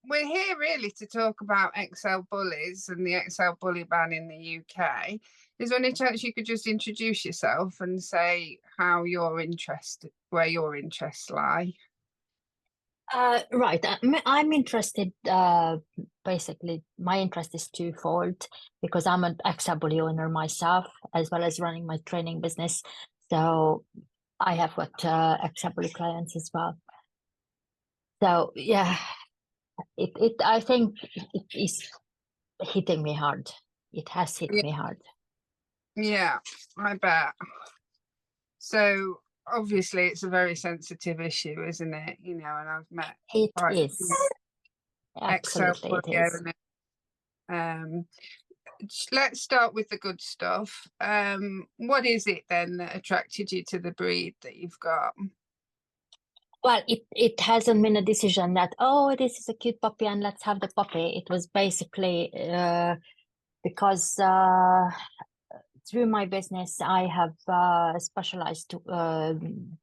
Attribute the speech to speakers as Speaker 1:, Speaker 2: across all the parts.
Speaker 1: we're here really to talk about XL bullies and the XL bully ban in the UK. Is there any chance you could just introduce yourself and say how you're interested, where your interests lie?
Speaker 2: Right. I'm interested. Basically, my interest is twofold because I'm an ex-Aboli owner myself, as well as running my training business. So I have got ex-Aboli clients as well. So yeah, I think it is hitting me hard. It has hit
Speaker 1: Yeah,
Speaker 2: me hard.
Speaker 1: yeah, I bet. So obviously it's a very sensitive issue, isn't it? And I've met
Speaker 2: It
Speaker 1: quite a
Speaker 2: is.
Speaker 1: few XL
Speaker 2: Absolutely,
Speaker 1: bully
Speaker 2: it is.
Speaker 1: owners. Um, let's start with the good stuff. What is it then that attracted you to the breed that you've got?
Speaker 2: Well, it hasn't been a decision that, oh, this is a cute puppy and let's have the puppy. It was basically because through my business, I have specialized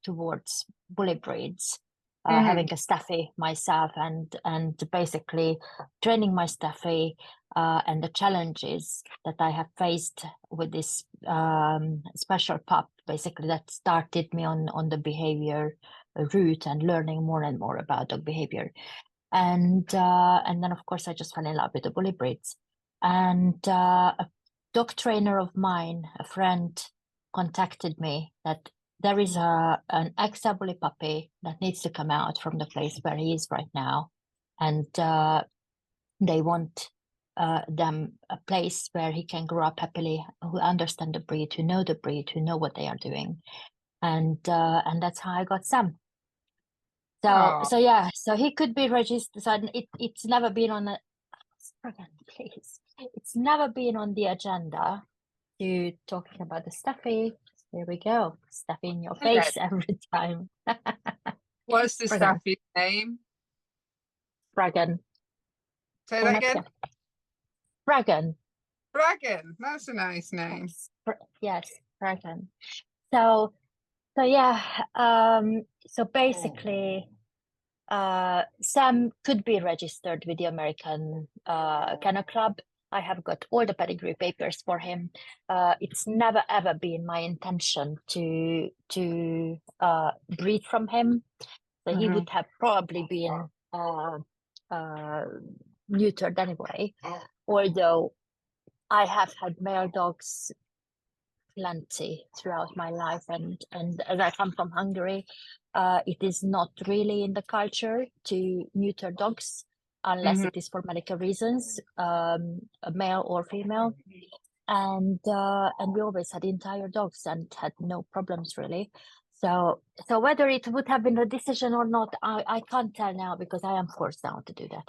Speaker 2: towards bully breeds,
Speaker 1: Mm,
Speaker 2: having a staffy myself and basically training my staffy and the challenges that I have faced with this special pup, basically that started me on the behavior route and learning more and more about dog behavior. And then of course I just fell in love with the bully breeds. And a dog trainer of mine, a friend, contacted me that there is an ex-bully puppy that needs to come out from the place where he is right now, and they want them a place where he can grow up happily, who understand the breed, who know the breed, who know what they are doing, and that's how I got Sam.
Speaker 1: oh,
Speaker 2: So yeah, so he could be registered. So it's never been on a please. It's never been on the agenda to talking about the stuffy. There we go. Stuffy in your
Speaker 1: hello.
Speaker 2: face every time.
Speaker 1: What's the
Speaker 2: Fragan.
Speaker 1: staffy's name?
Speaker 2: Fragan.
Speaker 1: Say that
Speaker 2: Una
Speaker 1: again.
Speaker 2: Fragan.
Speaker 1: Dragon. That's a nice name.
Speaker 2: Yes. Yes, Fragan. So so yeah, so basically Sam could be registered with the American Kennel Club. I have got all the pedigree papers for him. It's never ever been my intention to breed from him. So he
Speaker 1: Hmm.
Speaker 2: would have probably been uh, neutered anyway. Although I have had male dogs plenty throughout my life, and as I come from Hungary, it is not really in the culture to neuter dogs unless
Speaker 1: Hmm.
Speaker 2: it is for medical reasons, a male or female. And we always had entire dogs and had no problems really. So whether it would have been a decision or not, I can't tell now because I am forced down to do that.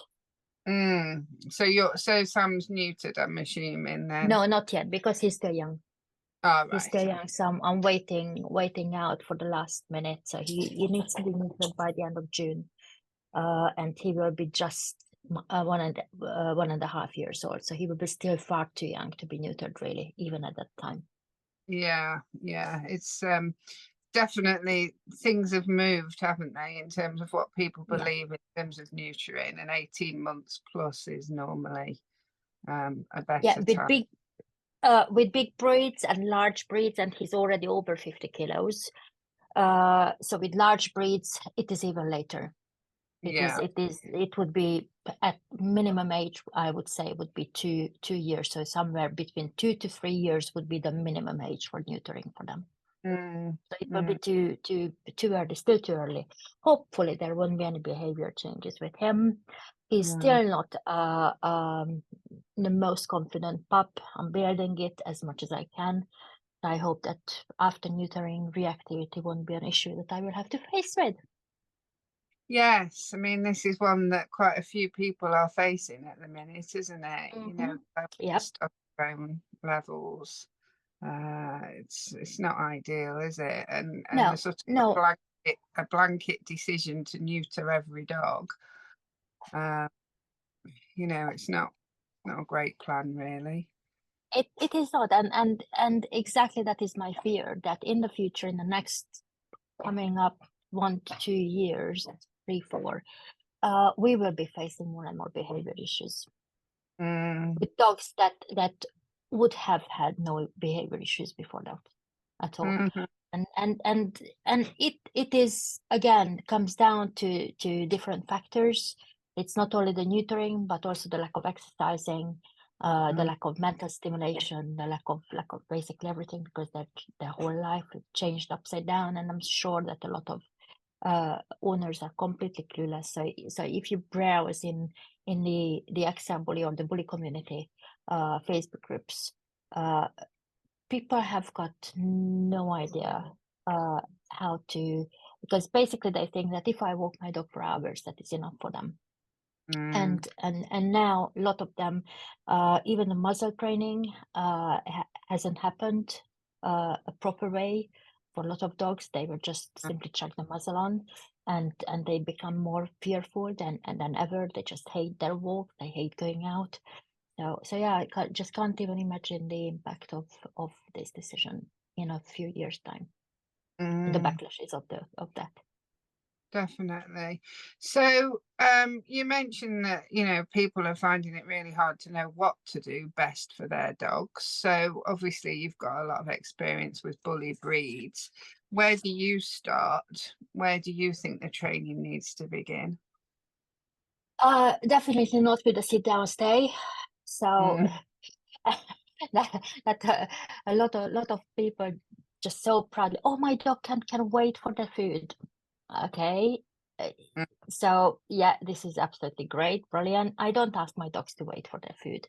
Speaker 1: So Sam's neutered, I'm assuming then.
Speaker 2: No, not yet because he's still young.
Speaker 1: All
Speaker 2: He's
Speaker 1: right.
Speaker 2: still young, so I'm waiting out for the last minute. So he needs to be neutered by the end of June, and he will be just 1.5 years old. So he will be still far too young to be neutered, really, even at that time.
Speaker 1: Yeah, yeah. It's definitely things have moved, haven't they, in terms of what people
Speaker 2: Yeah,
Speaker 1: believe in terms of nurturing, and 18 months plus is normally a
Speaker 2: yeah,
Speaker 1: better time.
Speaker 2: with big breeds and large breeds, and he's already over 50 kilos. So with large breeds, it is even later.
Speaker 1: Yeah.
Speaker 2: It would be at minimum age, I would say, would be two years. So somewhere between 2 to 3 years would be the minimum age for neutering for them.
Speaker 1: Mm,
Speaker 2: So it will be
Speaker 1: mm,
Speaker 2: too early, still too early. Hopefully there won't be any behavior changes with him. He's
Speaker 1: mm.
Speaker 2: still not the most confident pup. I'm building it as much as I can. I hope that after neutering, reactivity won't be an issue that I will have to face with.
Speaker 1: Yes, I mean, this is one that quite a few people are facing at the minute, isn't it?
Speaker 2: Mm-hmm.
Speaker 1: Low
Speaker 2: Yep.
Speaker 1: testosterone levels. It's not ideal, is it? And the
Speaker 2: No,
Speaker 1: sort of
Speaker 2: no,
Speaker 1: a blanket decision to neuter every dog. Uh, it's not a great plan, really.
Speaker 2: it is not, and exactly that is my fear that in the future, in the next coming up 1 to 2 years, 3, 4, we will be facing more and more behavior issues
Speaker 1: Mm,
Speaker 2: with dogs that would have had no behavior issues before that at all.
Speaker 1: mhm,
Speaker 2: And it is, again, comes down to different factors. It's not only the neutering, but also the lack of exercising, the lack of mental stimulation, the lack of basically everything, because their whole life is changed upside down. And I'm sure that a lot of owners are completely clueless. So if you browse in the XL Bully or the bully community Facebook groups, people have got no idea how to, because basically they think that if I walk my dog for hours, that is enough for them.
Speaker 1: mm,
Speaker 2: And now a lot of them, even the muzzle training hasn't happened a proper way for a lot of dogs. They will just simply chuck the muzzle on, and they become more fearful than ever. They just hate their walk. They hate going out. So yeah, I just can't even imagine the impact of this decision in a few years' time. The
Speaker 1: mm.
Speaker 2: backlashes of that.
Speaker 1: Definitely. So, you mentioned that, people are finding it really hard to know what to do best for their dogs. So, obviously, you've got a lot of experience with bully breeds. Where do you start? Where do you think the training needs to begin?
Speaker 2: Definitely not with the sit down stay. So
Speaker 1: Mm,
Speaker 2: that a lot of people just so proudly, oh, my dog can wait for the food. Okay. Uh,
Speaker 1: mm,
Speaker 2: So yeah, this is absolutely great, brilliant. I don't ask my dogs to wait for their food.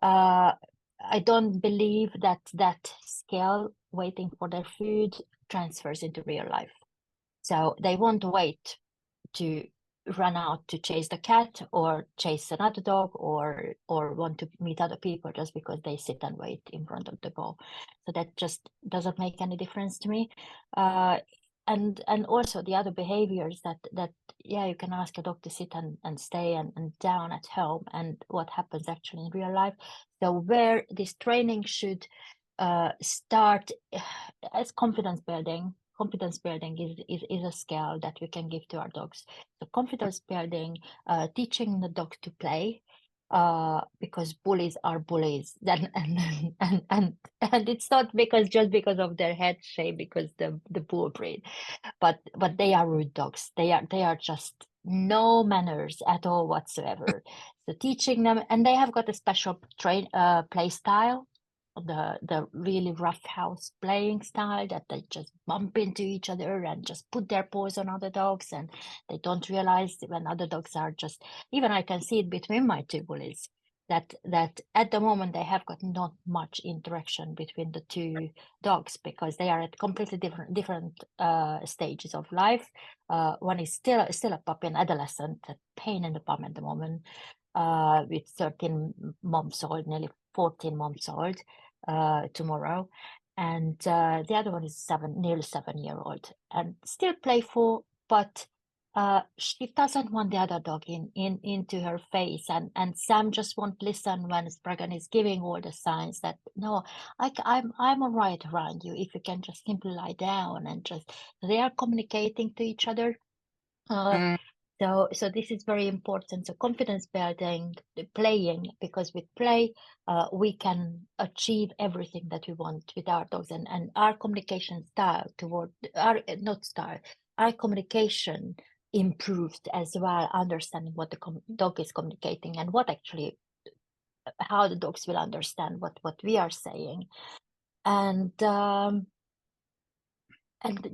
Speaker 2: Uh, I don't believe that skill, waiting for their food, transfers into real life. So they won't wait to run out to chase the cat or chase another dog or want to meet other people just because they sit and wait in front of the ball. So that just doesn't make any difference to me. And also the other behaviors that yeah, you can ask a dog to sit and stay and down at home, and what happens actually in real life. So where this training should start as confidence building. Confidence building is a skill that we can give to our dogs. So confidence building, teaching the dog to play, because bullies are bullies. Then and it's not just because of their head shape, because the bull breed, but they are rude dogs. They are just no manners at all whatsoever. So teaching them, and they have got a special play style, the really rough house playing style, that they just bump into each other and just put their paws on other dogs, and they don't realize when other dogs are just, even I can see it between my two bullies, that at the moment they have got not much interaction between the two dogs, because they are at completely different stages of life. One is still a puppy, an adolescent, a pain in the bum at the moment, with 13 months old, nearly 14 months old tomorrow. And the other one is nearly 7-year-old, and still playful, but she doesn't want the other dog into her face, and Sam just won't listen when Spraggan is giving all the signs that no, I'm all right around you if you can just simply lie down, and just they are communicating to each other.
Speaker 1: mm,
Speaker 2: So this is very important. So confidence building, the playing, because with play, we can achieve everything that we want with our dogs, and our communication style toward our not style, our communication improved as well, understanding what the dog is communicating, and what actually how the dogs will understand what we are saying, and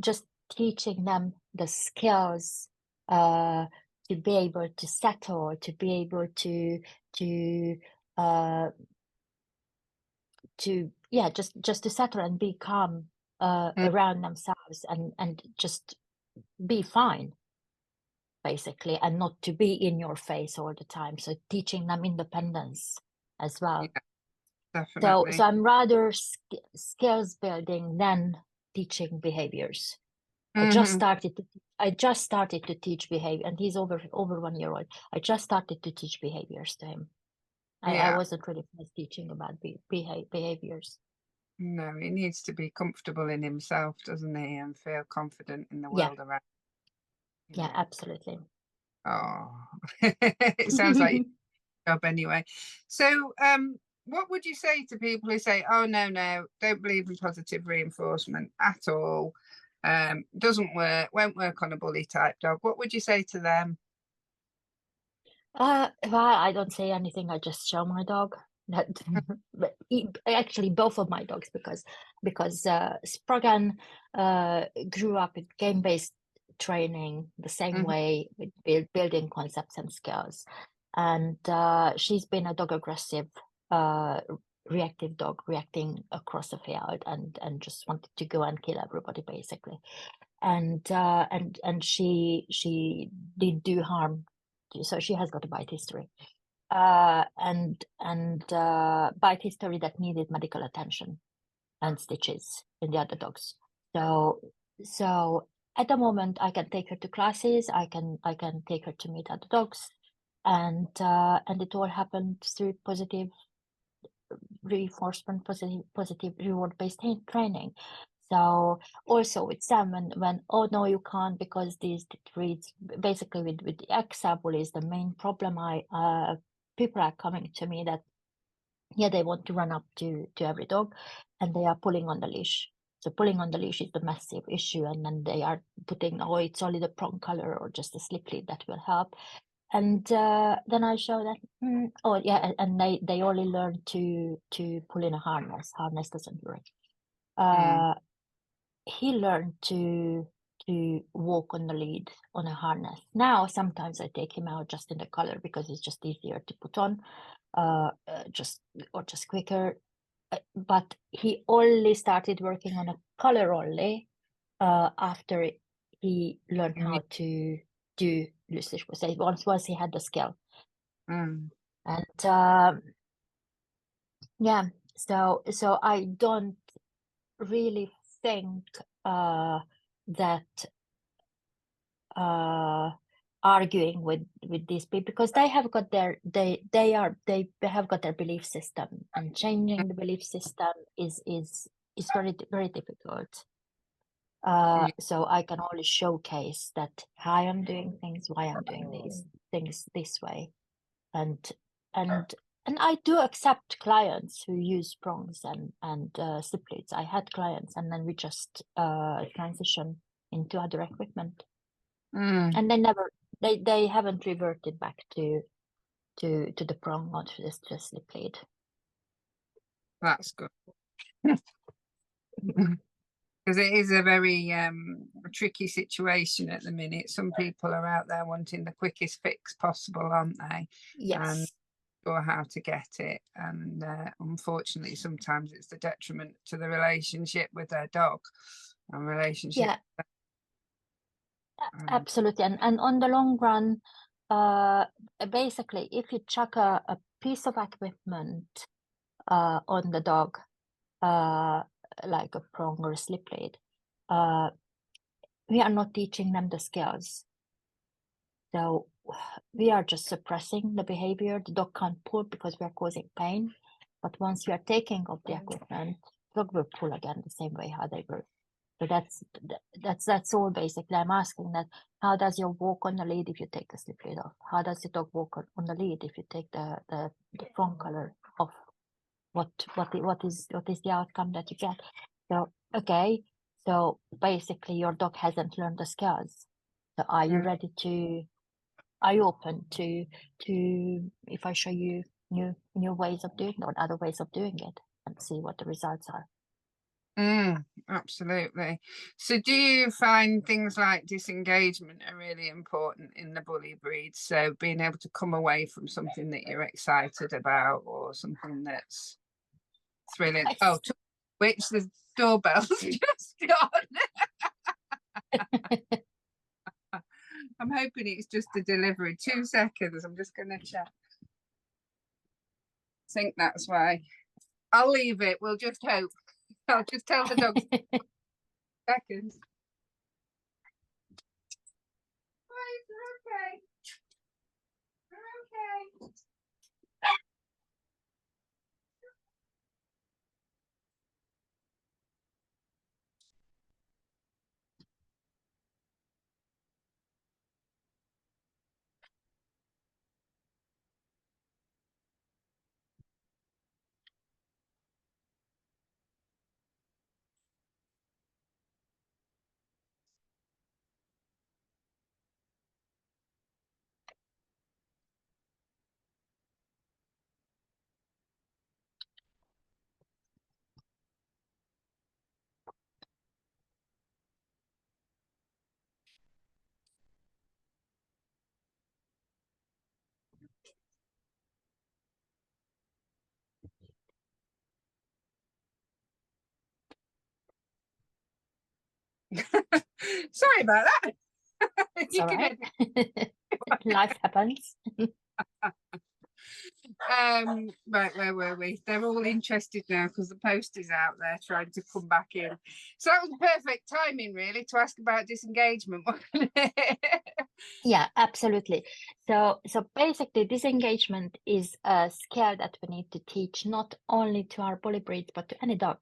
Speaker 2: just teaching them the skills uh, to be able to settle, to be able to uh, yeah, just to settle and be calm
Speaker 1: mm.
Speaker 2: around themselves, and just be fine, basically, and not to be in your face all the time. So teaching them independence as
Speaker 1: Yeah,
Speaker 2: well. So
Speaker 1: definitely.
Speaker 2: I'm rather skills building than teaching behaviors.
Speaker 1: Hmm.
Speaker 2: I just started to teach behavior, and he's over 1 year old. I just started to teach behaviors to him. I
Speaker 1: Yeah.
Speaker 2: wasn't really first teaching about behaviors.
Speaker 1: No, he needs to be comfortable in himself, doesn't he? And feel confident in the
Speaker 2: Yeah,
Speaker 1: world around, you
Speaker 2: yeah,
Speaker 1: know.
Speaker 2: absolutely.
Speaker 1: Oh, it sounds like your job anyway. So, what would you say to people who say, "Oh no, no, don't believe in positive reinforcement at all. Doesn't work, won't work on a bully type dog." What would you say to them?
Speaker 2: Well, I don't say anything. I just show my dog that, but actually both of my dogs, because Spraggan grew up with game-based training the same
Speaker 1: Mhm.
Speaker 2: way with building concepts and skills, and she's been a dog aggressive, uh, reactive dog, reacting across the field and just wanted to go and kill everybody basically, and she did do harm, so she has got a bite history, and bite history that needed medical attention and stitches in the other dogs. So so at the moment I can take her to classes, I can take her to meet other dogs, and it all happened through positive reinforcement, positive reward-based training. So also with Sam, when oh no you can't because these breeds, basically with the XL bullies, the main problem people are coming to me that yeah, they want to run up to every dog and they are pulling on the leash. So pulling on the leash is the massive issue, and then they are putting, oh, it's only the prong collar or just a slip lead that will help. And then I show that, oh yeah, and they only learn to pull in a harness. Harness doesn't work.
Speaker 1: Mm.
Speaker 2: He learned to walk on the lead on a harness. Now sometimes I take him out just in the collar because it's just easier to put on, just quicker. But he only started working on a collar only after he learned
Speaker 1: Mm.
Speaker 2: how to do Lustig Crusade. Once he had the skill,
Speaker 1: Mm.
Speaker 2: and yeah, so I don't really think that uh arguing with these people, because they have got their they have got their belief system, and changing the belief system is very very difficult.
Speaker 1: Yeah.
Speaker 2: So I can only showcase that how I'm doing things, why I'm doing these things this way, and and and I do accept clients who use prongs and slip leads. I had clients, and then we just transition into other equipment,
Speaker 1: Mm.
Speaker 2: and they haven't reverted back to the prong or to the slip lead.
Speaker 1: That's good. Because it is a very tricky situation at the minute. Some people are out there wanting the quickest fix possible, aren't they? And
Speaker 2: Yes.
Speaker 1: or how to get it. And unfortunately, sometimes it's the detriment to the relationship with their dog and relationship.
Speaker 2: Yeah,
Speaker 1: And
Speaker 2: absolutely. And on the long run, basically, if you chuck a piece of equipment on the dog, uh, like a prong or a slip lead, we are not teaching them the skills. So we are just suppressing the behavior. The dog can't pull because we are causing pain. But once you are taking off the equipment, dog will pull again the same way how they were. So that's all basically. I'm asking that, how does your walk on the lead if you take the slip lead off? How does the dog walk on the lead if you take the prong collar off? What is the outcome that you get? So okay, so basically your dog hasn't learned the skills. So are you ready to? Are you open to if I show you new ways of doing it or other ways of doing it and see what the results are?
Speaker 1: absolutely. So, do you find things like disengagement are really important in the bully breed? So, being able to come away from something that you're excited about or something that's thrilling. Oh, to which the doorbell's just gone. I'm hoping it's just a delivery. 2 seconds. I'm just going to check. I think that's why. I'll leave it. We'll just hope. I'll just tell the dog seconds. Right, okay. Okay. Sorry about that.
Speaker 2: It's
Speaker 1: You
Speaker 2: all
Speaker 1: can
Speaker 2: right.
Speaker 1: edit.
Speaker 2: Life happens.
Speaker 1: Right, where were we? They're all interested now because the post is out there trying to come back in. So that was perfect timing, really, to ask about disengagement, wasn't it?
Speaker 2: Yeah, absolutely. So basically, disengagement is a skill that we need to teach not only to our bully breeds but to any dog,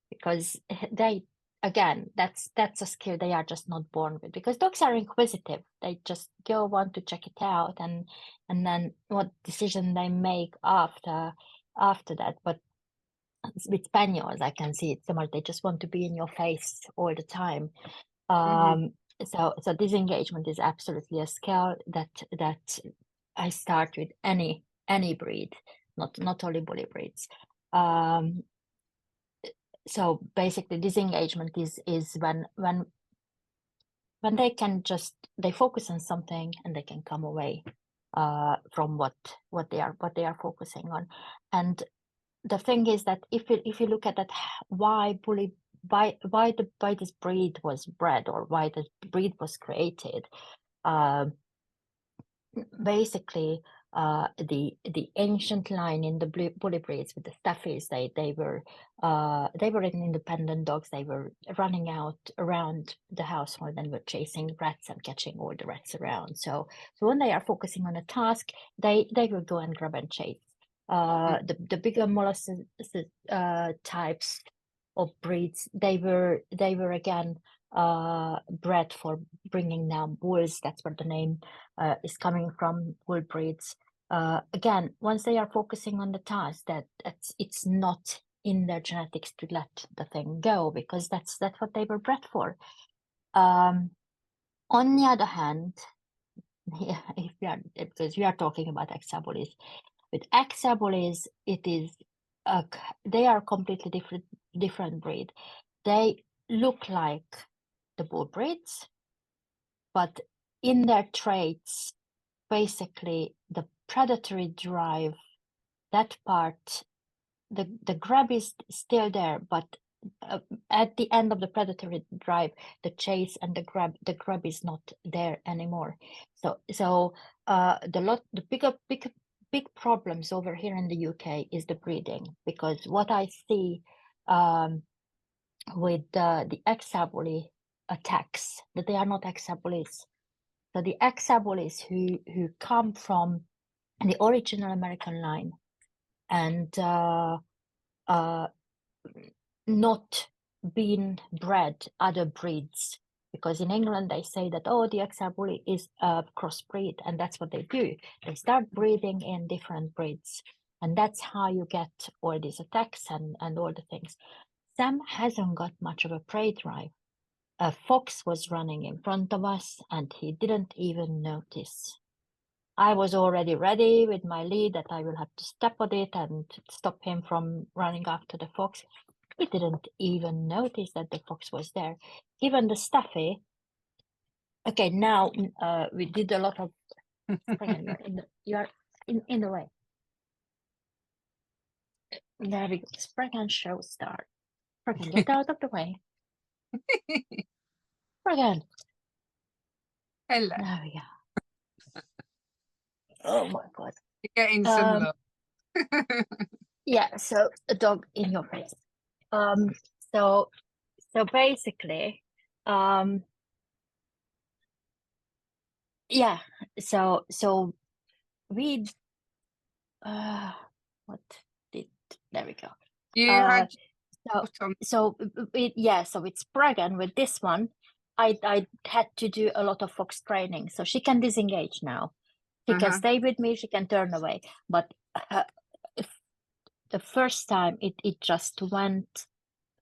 Speaker 2: because they, again, that's a skill they are just not born with. Because dogs are inquisitive; they just go want to check it out, and then what decision they make after that. But with spaniels, I can see it so much. They just want to be in your face all the time. So disengagement is absolutely a skill that I start with any breed, not only bully breeds. So basically, disengagement is when they can just they focus on something and they can come away from what they are focusing on. And the thing is that if you look at that, why this breed was bred, or why this breed was created, basically the ancient line in the bully breeds with the staffies, they were independent dogs. They were running out around the household and were chasing rats and catching all the rats around. So when they are focusing on a task, they will go and grab and chase. The bigger mollusks types of breeds, they were again bred for bringing down bulls. That's where the name is coming from, bull breeds. Again, once they are focusing on the task, it's not in their genetics to let the thing go, because that's what they were bred for. On the other hand, yeah, because we are talking about XL bullies. With XL bullies, it is they are completely different breed. They look like the bull breeds, but in their traits, basically the predatory drive, that part, the grab is still there, but at the end of the predatory drive, the chase and the grab is not there anymore. So the big problems over here in the UK is the breeding, because what I see with the XL bully attacks, that they are not XL bullies. So the XL bullies who come from the original American line and not being bred other breeds, because in England they say that, oh, the XL bully is a crossbreed, and that's what they do. They start breeding in different breeds, and that's how you get all these attacks and all the things. Sam hasn't got much of a prey drive. A fox was running in front of us and he didn't even notice. I was already ready with my lead that I will have to step on it and stop him from running after the fox. He didn't even notice that the fox was there. Even the staffy. Okay, now we did a lot of. You are in the way. There we go. Spraggan show start. Spraggan, get out of the way. Spraggan.
Speaker 1: Hello.
Speaker 2: There we go. Oh my God.
Speaker 1: You're getting some love.
Speaker 2: Yeah, so a dog in your face. So basically, yeah, so we what did there we go.
Speaker 1: You had
Speaker 2: so with Spraggan, with this one, I had to do a lot of fox training, so she can disengage now. She can stay with me, she can turn away, but the first time it just went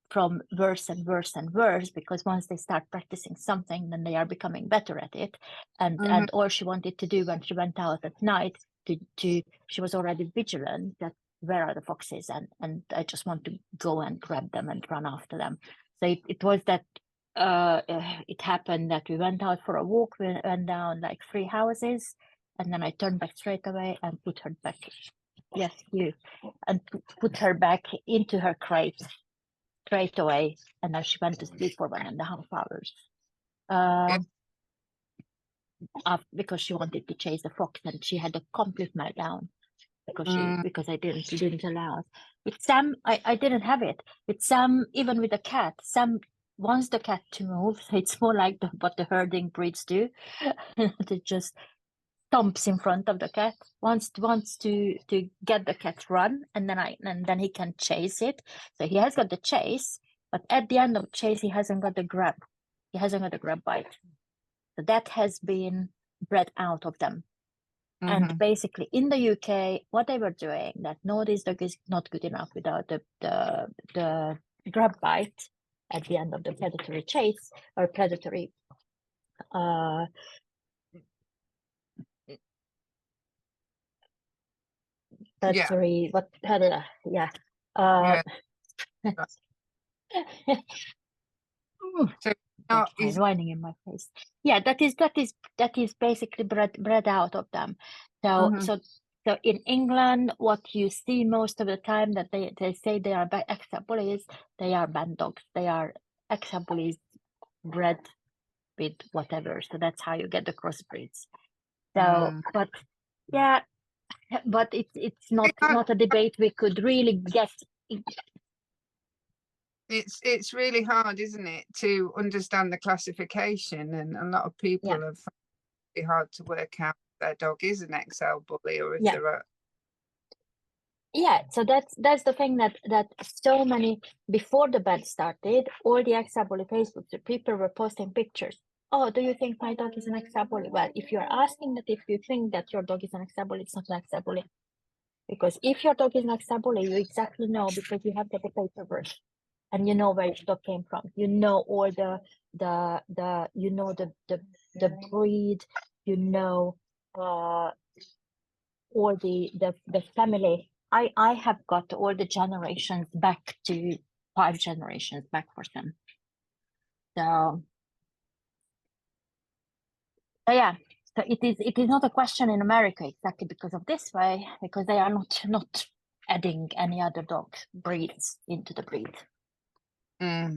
Speaker 2: from worse and worse and worse, because once they start practicing something, then they are becoming better at it. And all she wanted to do when she went out at night, she was already vigilant that where are the foxes, and I just want to go and grab them and run after them. So it was that it happened that we went out for a walk, we went down like 3 houses, and then I turned back straight away and put her back. Yes, you. And put her back into her crate. straight away, and then she went to sleep for 1.5 hours. Because she wanted to chase the fox, and she had a complete meltdown because I didn't allow it. With Sam, I didn't have it. With Sam, even with the cat, Sam wants the cat to move. So it's more like what the herding breeds do. It just stomps in front of the cat, wants to get the cat run, and then he can chase it. So he has got the chase, but at the end of the chase, he hasn't got the grab. He hasn't got the grab bite. So that has been bred out of them. And basically in the UK, what they were doing, that no, this dog is not good enough without the grab bite at the end of the predatory chase or predatory
Speaker 1: So
Speaker 2: is whining in my face. Yeah, that is basically bred out of them. So in England, what you see most of the time that they say they are extra bullies, they are band dogs. They are extra bullies bred with whatever. So that's how you get the crossbreeds. So, but yeah, but it's not a debate we could really get.
Speaker 1: It's really hard, isn't it, to understand the classification, and a lot of people have found it hard to work out if their dog is an XL bully or if they're a...
Speaker 2: Yeah, so that's the thing that so many, before the ban started, all the XL bully Facebook, the people were posting pictures. Oh, do you think my dog is an XL bully? Well, if you're asking that, if you think that your dog is an XL bully, it's not an XL bully. Because if your dog is an XL bully, you exactly know, because you have the paperwork and you know where your dog came from. You know all the breed, you know all the family. I have got all the generations back to 5 generations back for them. So yeah, so it is not a question in America exactly because of this way, because they are not adding any other dog breeds into the breed. Yeah.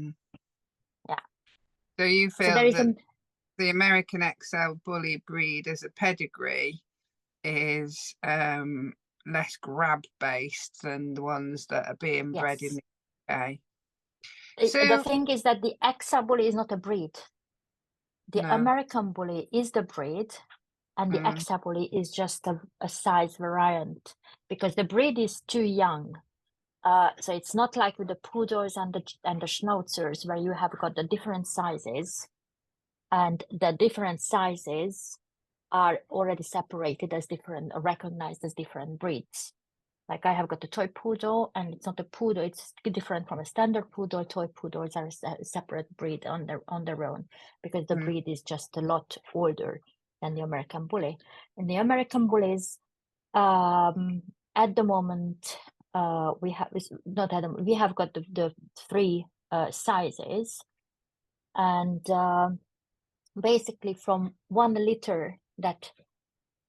Speaker 1: So you feel that the American XL bully breed as a pedigree is less grab based than the ones that are being bred in the UK?
Speaker 2: The thing is that the XL bully is not a breed. The American bully is the breed, and the XL bully is just a size variant, because the breed is too young. So it's not like with the poodles and the schnauzers, where you have got the different sizes, and the different sizes are already separated as different, recognized as different breeds. Like I have got a toy poodle, and it's not a poodle, it's different from a standard poodle. Toy poodles are a separate breed on their own, because the breed is just a lot older than the American bully. And the American bullies, at the moment, we have got the 3 sizes, and basically from 1 litter that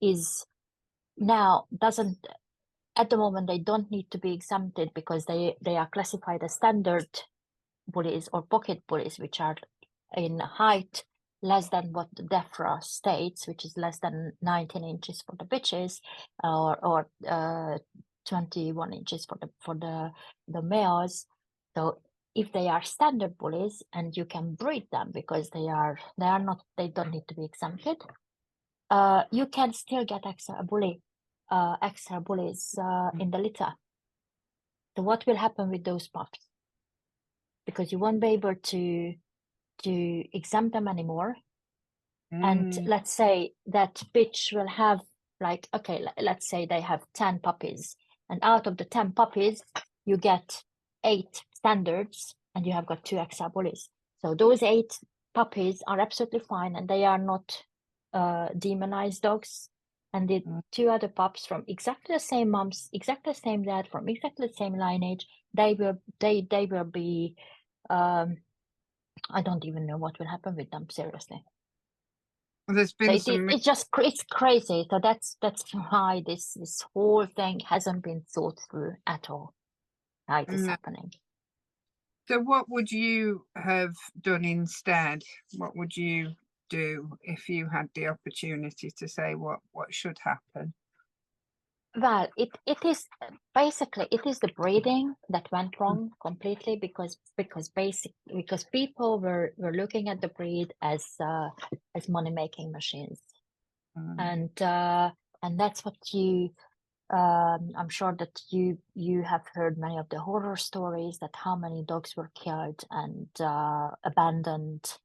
Speaker 2: is now doesn't, at the moment, they don't need to be exempted, because they are classified as standard bullies or pocket bullies, which are in height less than what the DEFRA states, which is less than 19 inches for the bitches, or 21 inches for the males. So if they are standard bullies, and you can breed them because they don't need to be exempted, you can still get extra bullies in the litter. So what will happen with those pups? Because you won't be able to exempt them anymore. And let's say that bitch will have, like, okay, let's say they have 10 puppies, and out of the 10 puppies, you get 8 standards, and you have got 2 XL bullies. So those 8 puppies are absolutely fine, and they are not demonized dogs. And the 2 other pups from exactly the same moms, exactly the same dad, from exactly the same lineage, they will be, I don't even know what will happen with them, seriously.
Speaker 1: There's been
Speaker 2: it's crazy. So that's why this whole thing hasn't been thought through at all. How it is happening.
Speaker 1: So what would you have done instead? What would you do if you had the opportunity to say what should happen?
Speaker 2: Well, it is basically it is the breeding that went wrong completely because people were looking at the breed as money making machines,
Speaker 1: Mm,
Speaker 2: and that's what you I'm sure that you have heard many of the horror stories that how many dogs were killed and abandoned,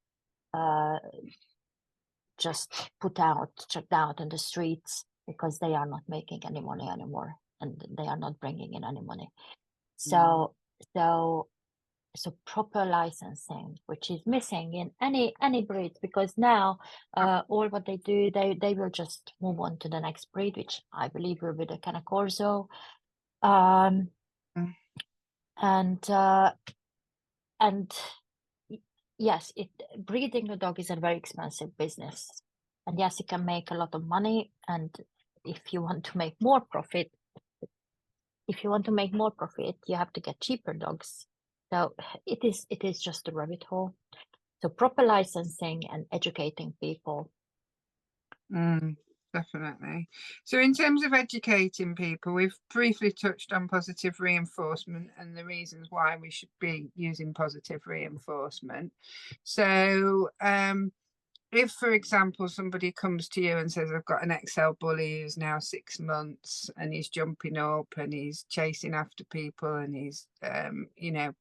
Speaker 2: uh, just checked out in the streets because they are not making any money anymore and they are not bringing in any money.
Speaker 1: mm,
Speaker 2: So so so proper licensing, which is missing in any breed, because now all what they do, they will just move on to the next breed, which I believe will be the Cane Corso. Um,
Speaker 1: mm,
Speaker 2: and and yes, breeding a dog is a very expensive business, and yes, you can make a lot of money. And if you want to make more profit, you have to get cheaper dogs. So it is just a rabbit hole. So proper licensing and educating people.
Speaker 1: mm, definitely. So in terms of educating people, we've briefly touched on positive reinforcement and the reasons why we should be using positive reinforcement. So if, for example, somebody comes to you and says, I've got an XL bully who's now 6 months and he's jumping up and he's chasing after people and he's,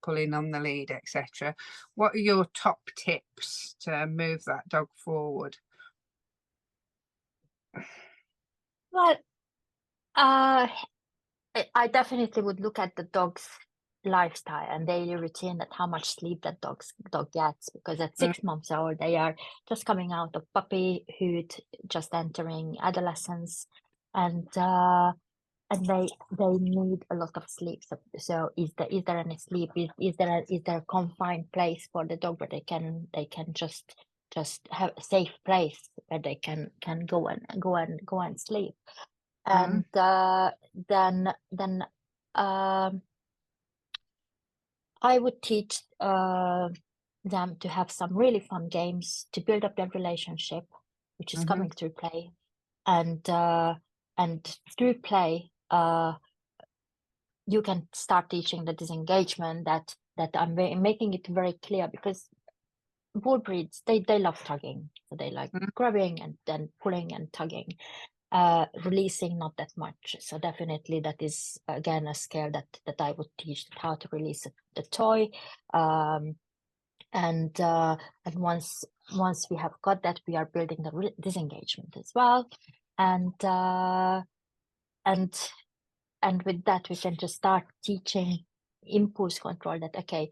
Speaker 1: pulling on the lead, etc. What are your top tips to move that dog forward?
Speaker 2: Well, I definitely would look at the dog's lifestyle and daily routine, that how much sleep that dog gets, because at
Speaker 1: Mm,
Speaker 2: 6 months old they are just coming out of puppyhood, just entering adolescence, and they need a lot of sleep. So is there any sleep? Is there a confined place for the dog where they can just have a safe place where they can go and sleep?
Speaker 1: mm,
Speaker 2: And then um, I would teach them to have some really fun games to build up their relationship, which is
Speaker 1: mhm,
Speaker 2: coming through play, and through play, you can start teaching the disengagement, that I'm making it very clear, because bull breeds, they love tugging, so they like
Speaker 1: mm,
Speaker 2: grabbing and then pulling and tugging. Releasing not that much, so definitely that is again a skill that I would teach, how to release the toy. um and once we have got that, we are building the disengagement as well. And uh and and with that we can just start teaching impulse control, that okay,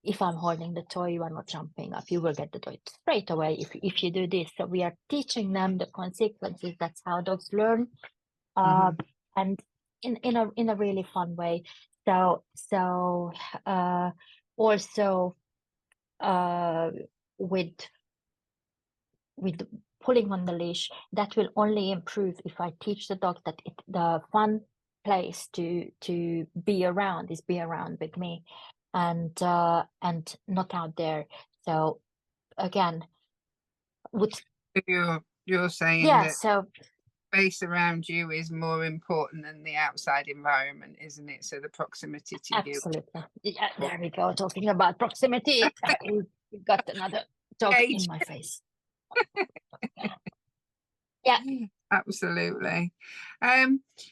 Speaker 2: if I'm holding the toy, you are not jumping up, you will get the toy straight away if you do this. So we are teaching them the consequences. That's how dogs learn, uh,
Speaker 1: mhm.
Speaker 2: and in a really fun way. So uh, also, uh, with with pulling on the leash, that will only improve if I teach the dog that the fun place to be around is be around with me, and not out there. So again, would
Speaker 1: So you're saying
Speaker 2: yeah.
Speaker 1: that
Speaker 2: So
Speaker 1: space around you is more important than the outside environment, isn't it? So the proximity to you.
Speaker 2: absolutely, yeah, there we go. Talking about proximity, you got another dog in
Speaker 1: Age.
Speaker 2: my face. Yeah.
Speaker 1: Absolutely.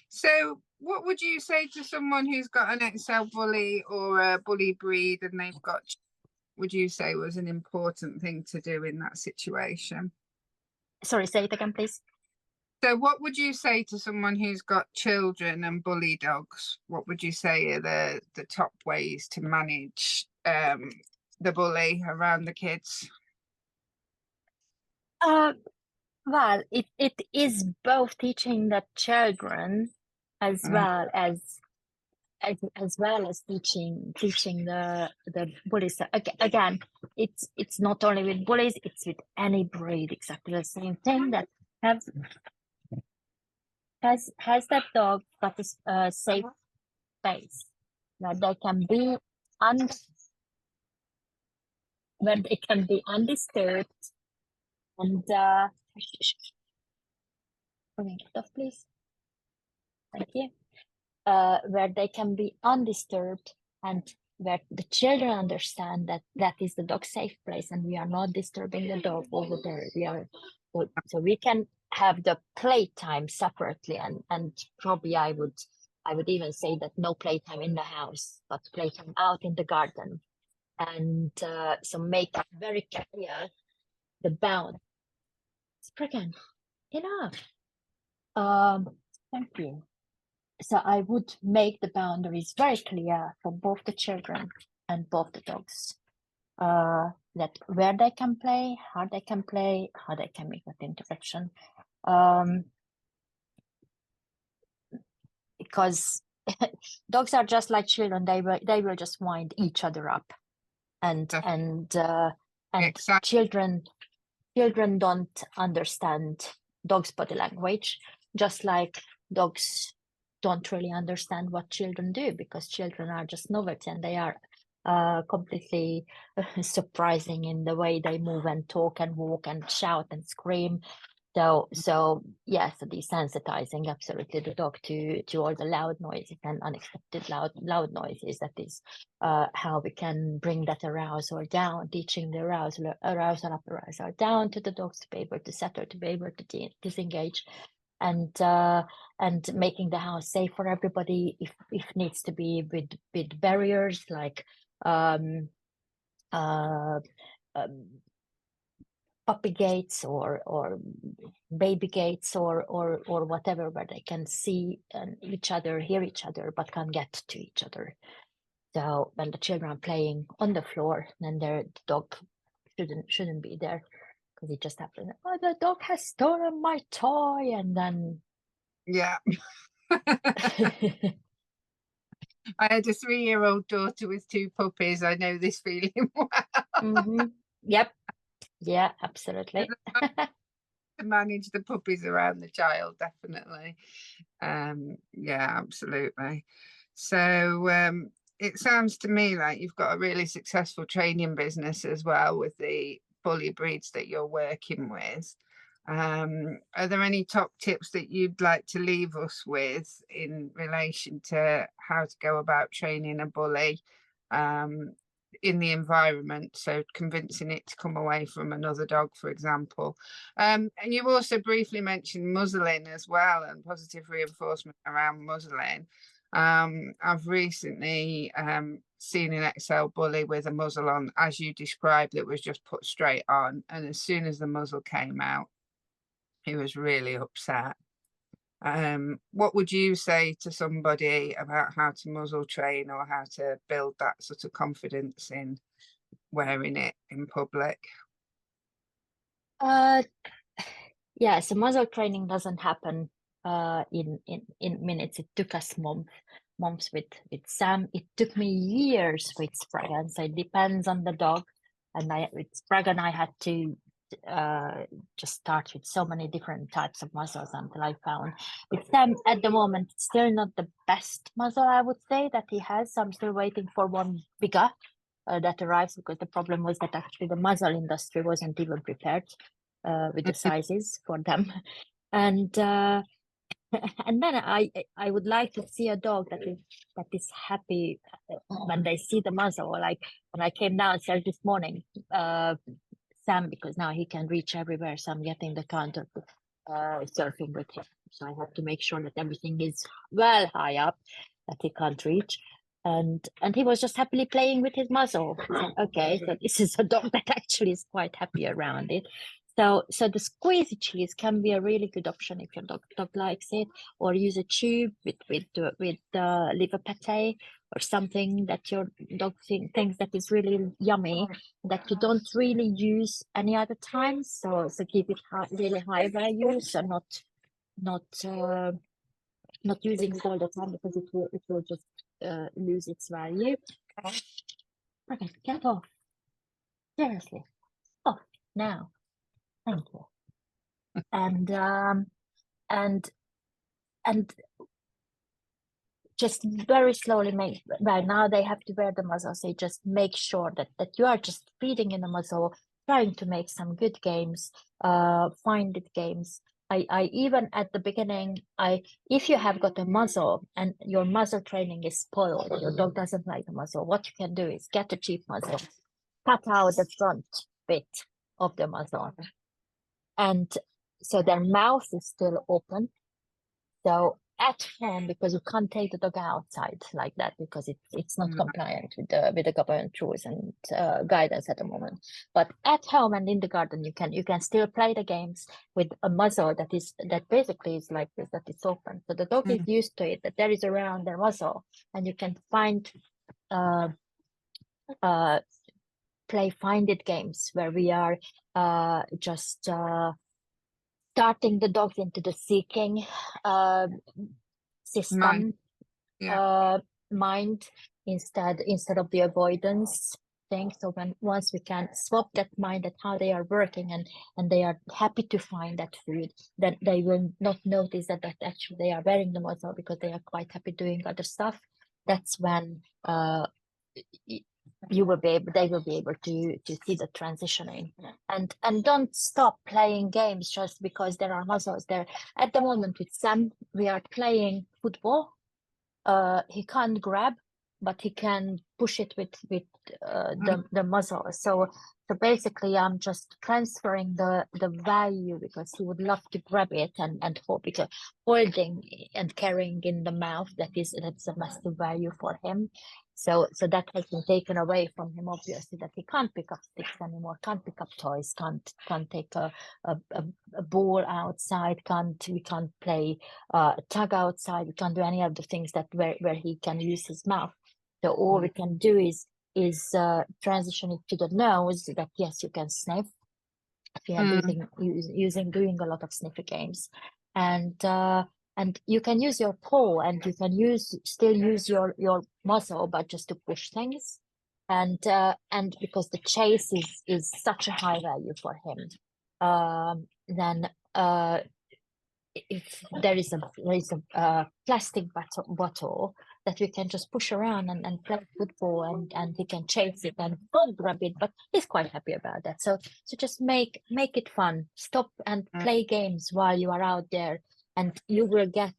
Speaker 1: So what would you say to someone who's got an XL bully or a bully breed and they've got, would you say was an important thing to do in that situation?
Speaker 2: Sorry, say it again, please.
Speaker 1: So what would you say to someone who's got children and bully dogs? What would you say are the top ways to manage the bully around the kids?
Speaker 2: Uh, well, it is both teaching the children as
Speaker 1: Mm,
Speaker 2: well as teaching the bullies. Again, it's not only with bullies, it's with any breed, exactly the same thing. That have has that dog got a safe space that they can be where they can be undisturbed and bring it off, please. Thank you. Where they can be undisturbed and where the children understand that that is the dog safe place and we are not disturbing the dog over there. So we can have the playtime separately, and probably I would even say that no playtime in the house, but playtime out in the garden, and so make it very clear the bound. Spriggan, enough. Thank you. So I would make the boundaries very clear for both the children and both the dogs. That where they can play, how they can make that interaction. Because dogs are just like children; they will just wind each other up, and
Speaker 1: Exactly.
Speaker 2: children don't understand dogs' body language, just like dogs don't really understand what children do, because children are just novelty and they are completely surprising in the way they move and talk and walk and shout and scream. So yes, desensitizing absolutely the dog to all the loud noises and unexpected loud noises. That is how we can bring that arousal down, teaching the arousal up, arousal down to the dogs to be able to settle, to be able to disengage, and making the house safe for everybody if needs to be, with barriers like puppy gates or baby gates or whatever, where they can see each other, hear each other, but can't get to each other. So when the children are playing on the floor, then the dog shouldn't be there, because it just happens. Oh, the dog has stolen my toy, and then
Speaker 1: Yeah. I had a 3-year-old daughter with 2 puppies. I know this feeling well.
Speaker 2: Yep. Yeah, absolutely.
Speaker 1: To manage the puppies around the child, definitely. Yeah, absolutely. So it sounds to me like you've got a really successful training business as well with the bully breeds that you're working with. Are there any top tips that you'd like to leave us with in relation to how to go about training a bully in the environment? So convincing it to come away from another dog, for example. And you also briefly mentioned muzzling as well, and positive reinforcement around muzzling. I've recently seen an XL bully with a muzzle on, as you described, that was just put straight on. And as soon as the muzzle came out, he was really upset. What would you say to somebody about how to muzzle train, or how to build that sort of confidence in wearing it in public?
Speaker 2: Yeah, so muzzle training doesn't happen in minutes. It took us months with Sam. It took me years with Spraggan, so it depends on the dog. And with Spraggan, I had to just start with so many different types of muzzles until I found. With Sam, at the moment, it's still not the best muzzle, I would say, that he has. So I'm still waiting for one bigger that arrives, because the problem was that actually the muzzle industry wasn't even prepared with the sizes for them. And and then I would like to see a dog that is happy when they see the muzzle. Like when I came downstairs this morning, Sam, because now he can reach everywhere, so I'm getting the counter surfing with him. So I have to make sure that everything is well high up that he can't reach. And he was just happily playing with his muzzle. So, okay, so this is a dog that actually is quite happy around it. So the squeezy cheese can be a really good option if your dog likes it, or use a tube with liver pate or something that your dog thinks that is really yummy, that you don't really use any other time. So keep it really high value, so not using it all the time, because it will just lose its value. Okay, get off. Seriously, off now. Thank you. And just very slowly make, right now they have to wear the muzzle, so you just make sure that you are just feeding in the muzzle, trying to make some good games, find it games. I even at the beginning, if you have got a muzzle and your muzzle training is spoiled, your dog doesn't like the muzzle, what you can do is get a cheap muzzle, cut out the front bit of the muzzle, and so their mouth is still open. So at home, because you can't take the dog outside like that because it's not compliant with the government rules and guidance at the moment. But at home and in the garden, you can still play the games with a muzzle that basically is like this, that is open. So the dog is used to it, that there is around their muzzle, and you can find play find it games where we are just starting the dogs into the seeking system mind instead of the avoidance thing. So once we can swap that mind at how they are working and they are happy to find that food, then they will not notice that actually they are wearing the muzzle because they are quite happy doing other stuff. That's when they will be able to see the transitioning, and don't stop playing games just because there are muzzles there. At the moment with Sam, we are playing football. He can't grab, but he can push it with the muzzle. So basically, I'm just transferring the value because he would love to grab it and hold, because holding and carrying in the mouth, that's a massive value for him. So that has been taken away from him, obviously, that he can't pick up sticks anymore, can't pick up toys, can't take a ball outside, we can't play tug outside, we can't do any of the things that where he can use his mouth. So all we can do is transition it to the nose, that yes, you can sniff. We are doing a lot of sniffer games, and you can use your paw, and you can still use your muzzle, but just to push things, and because the chase is such a high value for him, then if there is a plastic bottle that we can just push around and play football, and he can chase it and grab it, but he's quite happy about that. So just make it fun. Stop and play games while you are out there, and you will get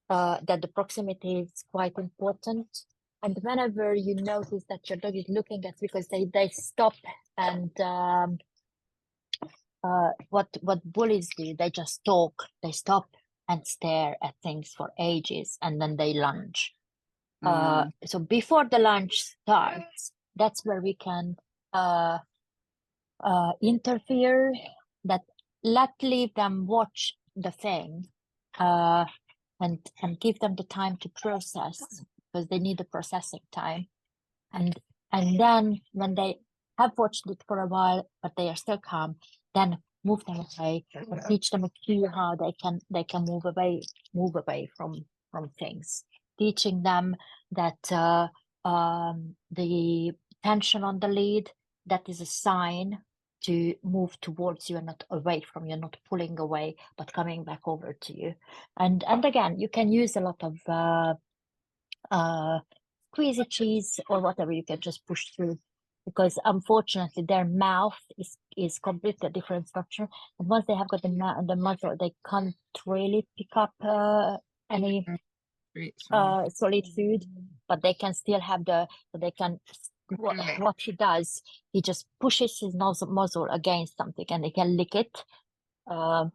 Speaker 2: that the proximity is quite important. And whenever you notice that your dog is looking at, because they stop and what bullies do, they just talk, they stop and stare at things for ages, and then they lunge. So before the lunge starts, that's where we can interfere, that leave them watch the thing, and give them the time to process, because they need the processing time, and then when they have watched it for a while but they are still calm, then move them away and teach them a cue how they can move away from things, teaching them that the tension on the lead, that is a sign to move towards you and not away from you, not pulling away, but coming back over to you. And again, you can use a lot of squeezy cheese or whatever, you can just push through, because unfortunately their mouth is completely a different structure, and once they have got the muzzle, they can't really pick up any solid food, but they can still have what he does, he just pushes his muzzle against something and they can lick it. So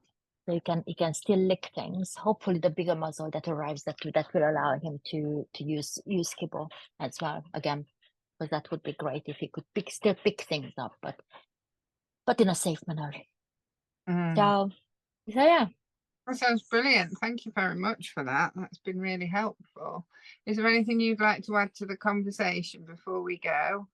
Speaker 2: he can still lick things. Hopefully the bigger muzzle that arrives, that will allow him to use kibble as well, again, because that would be great if he could still pick things up, but in a safe manner. So yeah.
Speaker 1: That sounds brilliant. Thank you very much for that. That's been really helpful. Is there anything you'd like to add to the conversation before we go?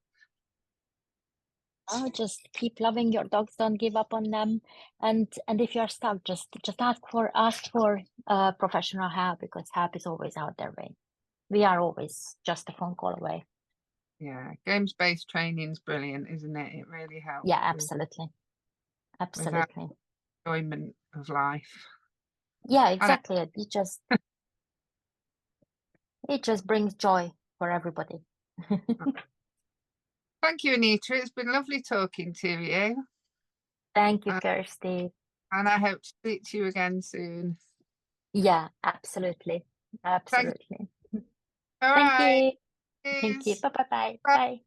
Speaker 2: Oh, just keep loving your dogs. Don't give up on them. And if you're stuck, just ask for professional help, because help is always out there. We are always just a phone call away.
Speaker 1: Yeah, games-based training is brilliant, isn't it? It really helps.
Speaker 2: Yeah, absolutely.
Speaker 1: Enjoyment of life.
Speaker 2: Yeah, exactly. You just it just brings joy for everybody.
Speaker 1: Thank you, Anita. It's been lovely talking to you.
Speaker 2: Thank you,
Speaker 1: Uh,
Speaker 2: Kirsty.
Speaker 1: And I hope to speak to you again soon.
Speaker 2: Yeah, absolutely.
Speaker 1: Thank
Speaker 2: Absolutely.
Speaker 1: you. All
Speaker 2: Thank
Speaker 1: right.
Speaker 2: you. Thank you.
Speaker 1: Cheers.
Speaker 2: Bye bye bye.
Speaker 1: Bye.
Speaker 2: Bye.